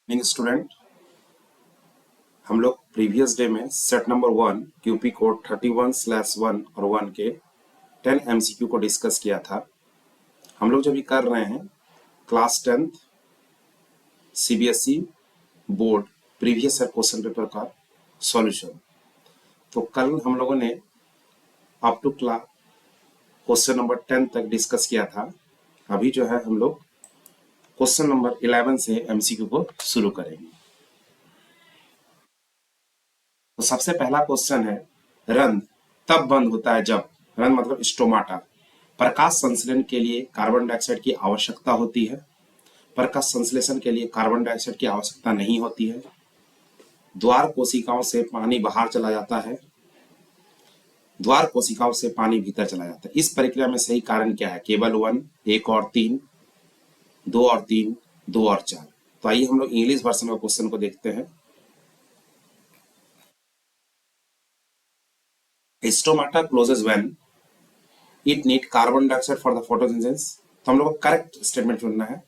Morning student, हम लोग previous day में सेट नंबर 1 क्यूपी कोड 31/1 और 1 के 10 एमसीक्यू को डिस्कस किया था। हम लोग जो भी कर रहे हैं class 10th CBSE board previous year question paper का सॉल्यूशन। तो कल हम लोगों ने up to class question number 10 तक डिस्कस किया था। अभी जो है हम लोग क्वेश्चन नंबर 11 से एमसीक्यू को शुरू करेंगे। तो सबसे पहला क्वेश्चन है, रंध्र तब बंद होता है जब, रंध्र मतलब स्टोमाटा, प्रकाश संश्लेषण के लिए कार्बन डाइऑक्साइड की आवश्यकता होती है, प्रकाश संश्लेषण के लिए कार्बन डाइऑक्साइड की आवश्यकता नहीं होती है, द्वार कोशिकाओं से पानी बाहर चला जाता है, द्वार कोशिकाओं से पानी भीतर चला जाता है। इस प्रक्रिया में सही कारण क्या है? केवल 1, 1 और 3, 2 और 3, 2 और 4। तो आइए हम लोग इंग्लिश वर्जन का क्वेश्चन को देखते हैं। Stomata closes when it need carbon dioxide for the photosynthesis. तो हम लोग को करेक्ट स्टेटमेंट चुनना है।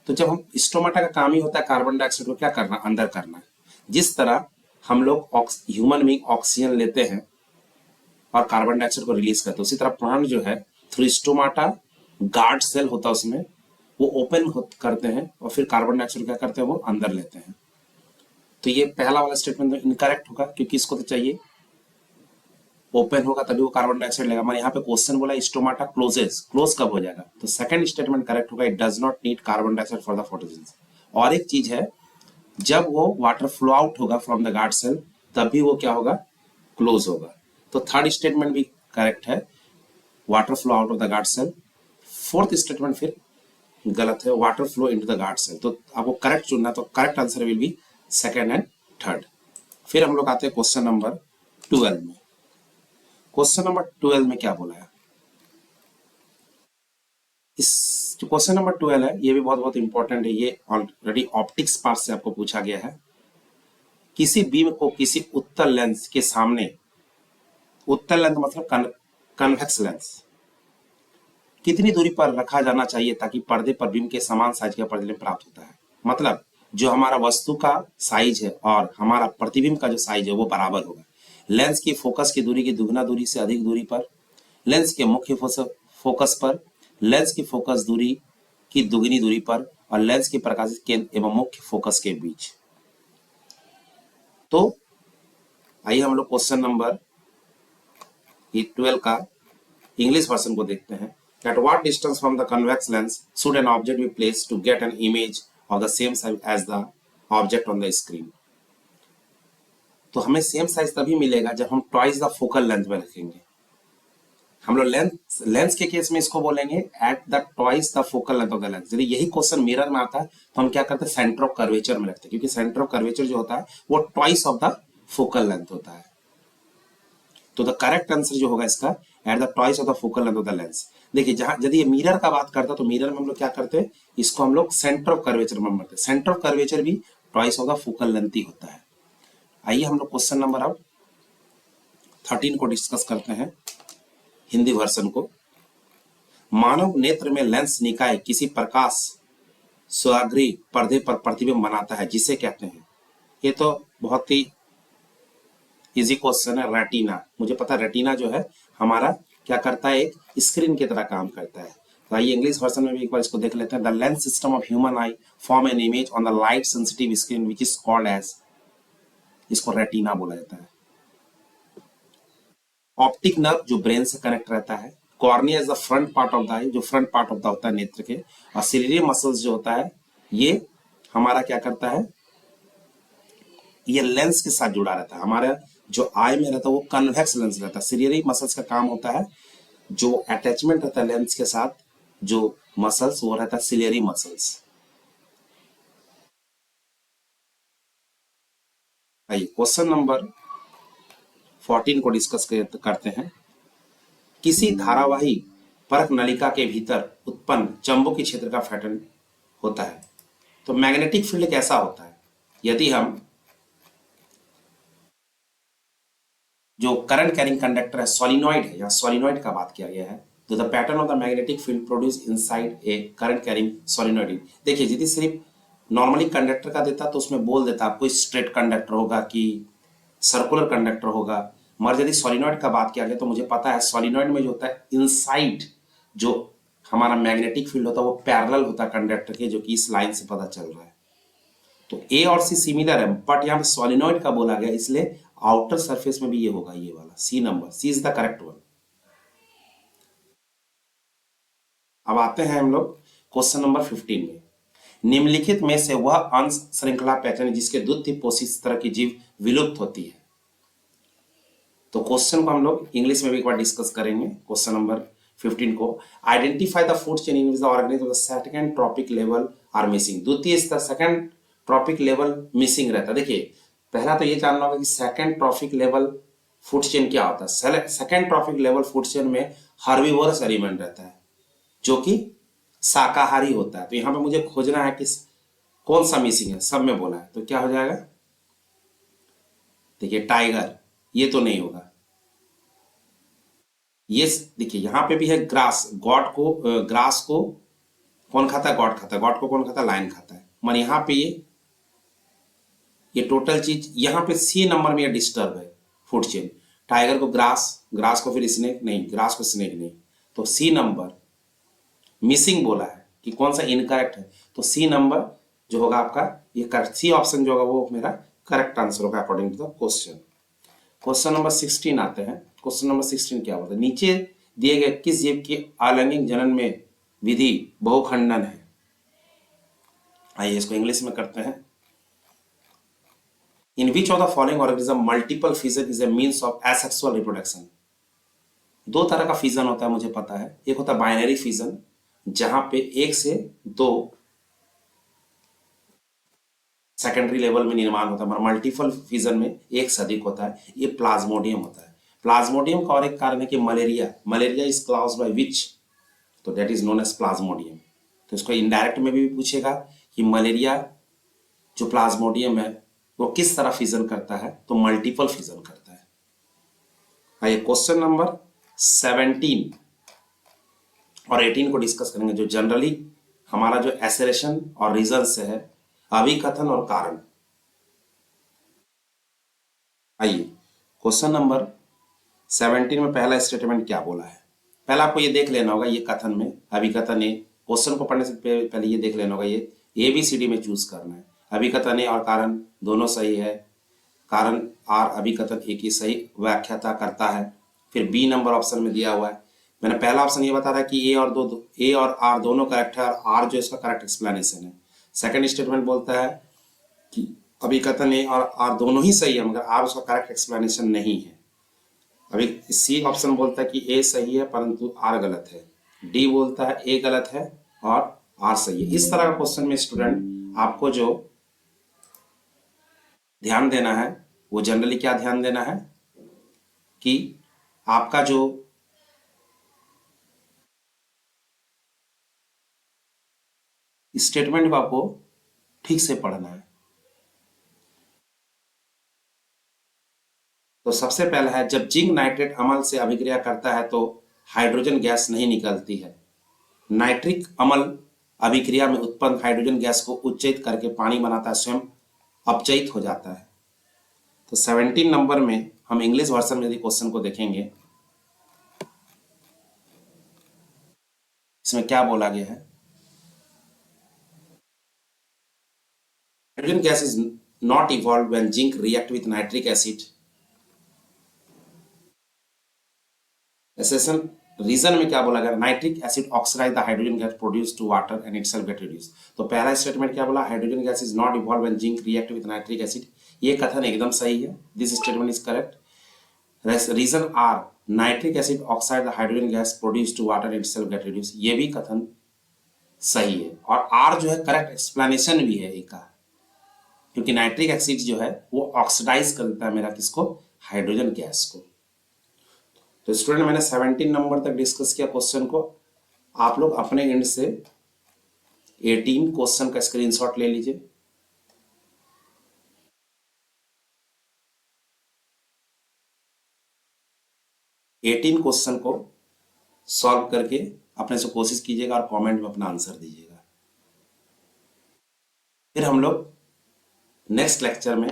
तो जब हम स्टोमाटा का काम ही होता है कार्बन डाइऑक्साइड को क्या करना, अंदर करना। जिस तरह हम लोग ह्यूमन बीइंग ऑक्सीजन लेते हैं और कार्बन डाइऑक्साइड को रिलीज करते हैं, उसी तरह प्लांट जो है थ्रू स्टोमाटा गार्ड सेल होता है, उसमें वो ओपन करते हैं और फिर कार्बन डाइऑक्साइड क्या करते हैं, वो अंदर लेते हैं। तो ये पहला वाला स्टेटमेंट तो इनकरेक्ट होगा, क्योंकि इसको तो चाहिए ओपन होगा तभी वो कार्बन डाइऑक्साइड लेगा। हमारे यहाँ पे क्वेश्चन बोला स्टोमाटा क्लोजेस, क्लोज कब हो जाएगा? तो सेकंड स्टेटमेंट करेक्ट होगा, it does not need carbon dioxide for the photosynthesis. और एक चीज है, जब वो वाटर फ्लो आउट होगा फ्रॉम द गार्ड सेल तभी वो क्या होगा, क्लोज होगा। तो थर्ड स्टेटमेंट भी करेक्ट है, water flow out of the guard cell. Fourth statement फिर गलत है, water flow into the guard cell. तो आपको करेक्ट चुनना, तो correct answer will B second and third. फिर हम लोग आते हैं क्वेश्चन नंबर 12 में। क्वेश्चन नंबर 12 में क्या बोला है? इस जो क्वेश्चन नंबर 12 है ये भी बहुत बहुत इंपॉर्टेंट है। ये ऑलरेडी ऑप्टिक्स पार्ट से आपको पूछा गया है। किसी बीम को किसी उत्तल लेंस के सामने, उत्तल लेंस मतलब कन्वेक्स लेंस, कितनी दूरी पर रखा जाना चाहिए ताकि पर्दे पर बीम के समान साइज का प्रतिबिंब प्राप्त होता है? मतलब जो हमारा वस्तु का साइज है और हमारा प्रतिबिंब का जो साइज है वो बराबर होगा। लेंस की फोकस की दूरी की दुगना दूरी से अधिक दूरी पर, लेंस के मुख्य फोकस पर, लेंस की फोकस दूरी की दुगनी दूरी पर, और लेंस के प्रकाशित केंद्र एवं मुख्य फोकस के बीच। तो आइए हम लोग क्वेश्चन नंबर 12 का इंग्लिश वर्जन को देखते हैं। At what distance from the convex lens should an object be placed to get an image of the same size as the object on the screen? तो हमें सेम साइज तभी मिलेगा जब हम ट्वाइस द फोकल लेंथ में रखेंगे। हम लोग लेंस के केस में इसको बोलेंगे at the twice the focal length of the lens. यदि यही क्वेश्चन मिरर में आता है तो हम क्या करते हैं, सेंटर ऑफ कर्वेचर में रखते हैं, क्योंकि सेंटर ऑफ कर्वेचर जो होता है वो twice of the focal length होता है। तो द करेक्ट आंसर जो होगा इसका, at the twice of the focal length of the lens. देखिए जहां यदि ये मिरर का बात करता तो मिरर में हम लोग क्या करते हैं, इसको हम लोग सेंटर ऑफ कर्वेचर में मानते हैं। सेंटर ऑफ कर्वेचर भी twice of the focal length ही होता है। आइए हम लोग क्वेश्चन नंबर अब 13 को डिस्कस करते हैं, हिंदी वर्जन को। मानव नेत्र में लेंस निकाय किसी प्रकाश सामग्री पर्दे पर प्रतिबिंब बनाता है, जिसे कहते हैं, ये तो बहुत ही इजी क्वेश्चन है, रेटिना। मुझे पता है रेटिना जो है हमारा क्या करता है, एक स्क्रीन की तरह काम करता है। तो आइए इंग्लिश वर्जन में भी एक बार इसको देख लेते हैं। The lens system of human eye form an image on the light sensitive screen which is called as, इसको रेटिना बोला जाता है। ऑप्टिक नर्व जो ब्रेन से कनेक्ट रहता है, cornea is the front part of the eye, जो front part of the होता है नेत्र के, और सिलियरी मसल्स जो होता है ये हमारा क्या करता है, ये लेंस के साथ जुड़ा रहता है। हमारा जो आई में रहता है वो कन्वेक्स लेंस रहता है। सिलियरी मसल्स का काम होता है, जो अटैचमेंट रहता है लेंस के साथ, जो मसल्स वो रहता है सिलियरी मसल्स। आइए क्वेश्चन नंबर 14 को डिस्कस करते हैं। किसी धारावाही परख नलिका के भीतर उत्पन्न चुंबकीय क्षेत्र का पैटर्न होता है। तो मैग्नेटिक फील्ड कैसा होता है? यदि हम जो करंट कैरिंग कंडक्टर है सोलिनॉइड है, या सोलिनॉइड का बात किया गया है, तो the pattern of the magnetic field produce inside a current carrying solenoid. देखिए यदि सिर्फ नॉर्मली कंडक्टर का देता तो उसमें बोल देता आपको स्ट्रेट कंडक्टर होगा कि सर्कुलर कंडक्टर होगा, मगर यदि सोलिनॉइड का बात किया गया तो मुझे पता है सोलिनॉइड में जो होता है इनसाइड जो हमारा मैग्नेटिक फील्ड होता है वो पैरेलल होता है कंडक्टर के, जो कि इस लाइन से पता चल रहा है। तो ए और सी सिमिलर है, बट यहाँ पे सोलिनॉइड का बोला गया इसलिए आउटर सरफेस में भी ये होगा, ये वाला C number, C is the correct one. अब आते हैं हम लोग क्वेश्चन नंबर 15 में। निम्नलिखित में से वह अंश श्रृंखला पैटर्न जिसके द्वितीय पोषित इस तरह की जीव विलुप्त होती है। तो क्वेश्चन को हम लोग इंग्लिश में भी एक बार डिस्कस करेंगे। क्वेश्चन नंबर 15 को, identify the food chain in which the organism second trophic level are missing. द्वितीय स्तर सेकंड ट्रॉपिक लेवल मिसिंग रहता है। देखिए पहला तो ये जानना होगा कि second trophic level food chain क्या होता है। Second trophic level food chain में हर्बीवोरस एलिमेंट रहता है जो कि शाकाहारी होता है। तो यहाँ पे मुझे खोजना है कि कौन सा मिसिंग है, सब में बोला है तो क्या हो जाएगा। देखिए टाइगर, ये तो नहीं होगा। ये देखिए यहाँ पे भी है ग्रास, गॉड को ग्रास को कौन खाता है, गॉड खाता है, गॉड को कौन खाता है, लायन खाता है। मगर यहाँ पे ये टोटल चीज यहाँ पे सी नंबर में ये डिस्टर्ब है फूड चेन। टाइगर को ग्रास, ग्रास को फिर स्नेक नहीं, ग्रास को स्नेक नहीं, तो सी नंबर मिसिंग बोला है कि कौन सा इनकरेक्ट है। तो सी नंबर जो होगा आपका ये करेक्ट, सी ऑप्शन जो होगा वो मेरा करेक्ट आंसर होगा according to the question. Question number 16 आते हैं। क्वेश्चन नंबर 16 क्या होता है, नीचे दिए गए किस जीव की अलैंगिक जनन में विधि बहुखंडन है। आइए इसको इंग्लिश में करते हैं। In which of the following organism multiple fission is a means of asexual reproduction. दो तरह का फिजन होता है मुझे पता है, एक होता है बाइनरी फिजन जहां पे एक से दो सेकेंडरी लेवल में निर्माण होता है, मल्टीपल फिजन में एक से अधिक होता है, ये प्लाज्मोडियम होता है। प्लाज्मोडियम का और एक कारण है कि malaria, malaria is caused by which, तो that is known as plasmodium. तो इसको इनडायरेक्ट में भी पूछेगा कि मलेरिया जो प्लाज्मोडियम है वो किस तरह फिजन करता है, तो मल्टीपल फिजन करता है। आइए क्वेश्चन नंबर 17 और 18 को डिस्कस करेंगे, जो जनरली हमारा जो एसेरेशन और रीजन से है, अभिकथन और कारण। आइए क्वेश्चन नंबर 17 में पहला स्टेटमेंट क्या बोला है। पहला आपको ये देख लेना होगा, ये कथन में अभिकथन ए, क्वेश्चन को पढ़ने से पहले ये देख लेना होगा, ये ABCD में चूज करना है। अभिकथन ए और कारण दोनों सही है, कारण आर अभिकथन ए की सही व्याख्याता करता है। फिर बी नंबर ऑप्शन में दिया हुआ है, मैंने पहला ऑप्शन ये बता रहा है कि ए और आर दोनों करेक्ट है और आर जो इसका करेक्ट एक्सप्लेनेशन है। सेकंड स्टेटमेंट बोलता है कि अभिकथन ए और आर दोनों ही सही है मगर आर उसका करेक्ट एक्सप्लेनेशन नहीं है। अभी सी ऑप्शन बोलता है कि ए सही है परंतु आर गलत है। डी बोलता है ए गलत है और आर सही है। इस तरह का क्वेश्चन में स्टूडेंट आपको जो ध्यान देना है वो जनरली क्या ध्यान देना है कि आपका जो स्टेटमेंट को आपको ठीक से पढ़ना है। तो सबसे पहला है, जब जिंक नाइट्रेट अम्ल से अभिक्रिया करता है तो हाइड्रोजन गैस नहीं निकलती है। नाइट्रिक अम्ल अभिक्रिया में उत्पन्न हाइड्रोजन गैस को उच्चयित करके पानी बनाता है, स्वयं अपचयित हो जाता है। तो 17 नंबर में हम इंग्लिश वर्जन में यदि क्वेश्चन को देखेंगे, इसमें क्या बोला गया है, hydrogen gas is not evolve when zinc react with nitric acid. Assertion reason में क्या बोला गया, nitric acid oxidise the hydrogen gas produce to water and itself get reduce. तो पहला स्टेटमेंट क्या बोला, hydrogen gas is not evolve when zinc react with nitric acid, ये कथन एकदम सही है, this statement is correct. Reason R, nitric acid oxide the hydrogen gas produce to water and itself get reduce, ये भी कथन सही है। और आर जो है करेक्ट एक्सप्लेनेशन भी है एक का, क्योंकि नाइट्रिक एसिड जो है वो ऑक्सीडाइज कर देता है मेरा किसको, हाइड्रोजन गैस को। तो स्टूडेंट मैंने 17 नंबर तक डिस्कस किया क्वेश्चन को, आप लोग अपने एंड से 18 क्वेश्चन का स्क्रीनशॉट ले लीजिए। एटीन क्वेश्चन को सॉल्व करके अपने से कोशिश कीजिएगा और कमेंट में अपना आंसर दीजिएगा। फिर हम लोग नेक्स्ट लेक्चर में